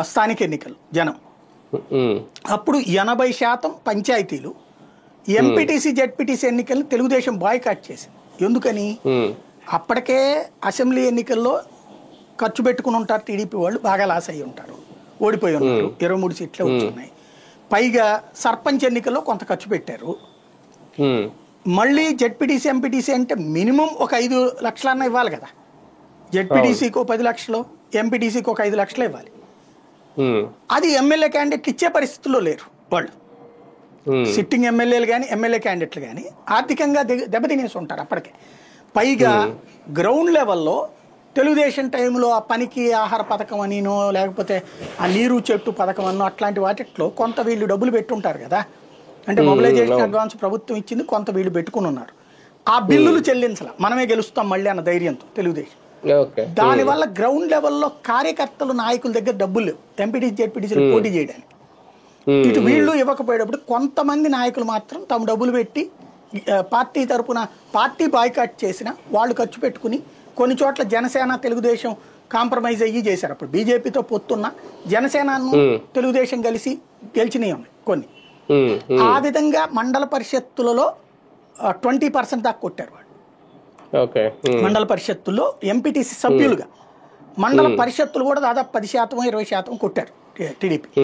స్థానిక ఎన్నికలు జనం. ఉమ్, అప్పుడు 80% పంచాయతీలు ఎంపీటీసీ జెడ్పీటీసీ ఎన్నికలను తెలుగుదేశం బాయ్కాట్ చేసింది. ఎందుకని? ఉమ్, అప్పటికే అసెంబ్లీ ఎన్నికల్లో ఖర్చు పెట్టుకుని ఉంటారు టీడీపీ వాళ్ళు, బాగా లాస్ అయ్యి ఉంటారు, ఓడిపోయి ఉన్నారు, 23 సీట్లే వచ్చున్నాయి. పైగా సర్పంచ్ ఎన్నికల్లో కొంత ఖర్చు పెట్టారు. ఉమ్, మళ్ళీ జెడ్పీటీసీ ఎంపీటీసీ అంటే మినిమం ఒక 5 లక్షలన్నా ఇవ్వాలి కదా. జెడ్పీటీసీకి ఒక 10 లక్షలు, ఎంపీటీసీకి ఒక 5 లక్షలు ఇవ్వాలి. ఉమ్, అది ఎమ్మెల్యే క్యాండిడేట్లు ఇచ్చే పరిస్థితుల్లో లేరు వాళ్ళు. ఉమ్, సిట్టింగ్ ఎమ్మెల్యేలు కానీ ఎమ్మెల్యే క్యాండిడేట్లు కానీ ఆర్థికంగా దెబ్బతినేసి ఉంటారు అప్పటికే. పైగా గ్రౌండ్ లెవెల్లో తెలుగుదేశం టైంలో ఆ పనికి ఆహార పథకం అనినో లేకపోతే ఆ నీరు చెట్టు పథకం అన్నో అట్లాంటి వాటిట్లో కొంత వీళ్ళు డబ్బులు పెట్టుంటారు కదా. అంటే మొబిలైజేషన్ అడ్వాన్స్ ప్రభుత్వం ఇచ్చింది, కొంత వీళ్ళు పెట్టుకుని ఉన్నారు. ఆ బిల్లులు చెల్లించాల, మనమే గెలుస్తాం మళ్ళీ అన్న ధైర్యంతో తెలుగుదేశం. ఓకే. దానివల్ల గ్రౌండ్ లెవెల్లో కార్యకర్తలు నాయకుల దగ్గర డబ్బులు లేవు ఎంపీటీసీ జెడ్పీటీసీలు పోటీ చేయడానికి. ఇటు వీళ్ళు ఇవ్వకపోయేటప్పుడు కొంతమంది నాయకులు మాత్రం తమ డబ్బులు పెట్టి పార్టీ తరపున పార్టీ బాయ్కాట్ చేసిన వాళ్ళు ఖర్చు పెట్టుకుని కొన్ని చోట్ల జనసేన తెలుగుదేశం కాంప్రమైజ్ అయ్యి చేశారు. అప్పుడు బీజేపీతో పొత్తున్న జనసేనను తెలుగుదేశం కలిసి గెలిచినవి ఉన్నాయి కొన్ని. ఆ విధంగా మండల పరిషత్తులలో 20% దాకా కొట్టారు వాళ్ళు. ఓకే. మండల పరిషత్తుల్లో ఎంపీటీసీ సభ్యులుగా. మండల పరిషత్తులు కూడా దాదాపు 10% 20% కొట్టారు టీడీపీ.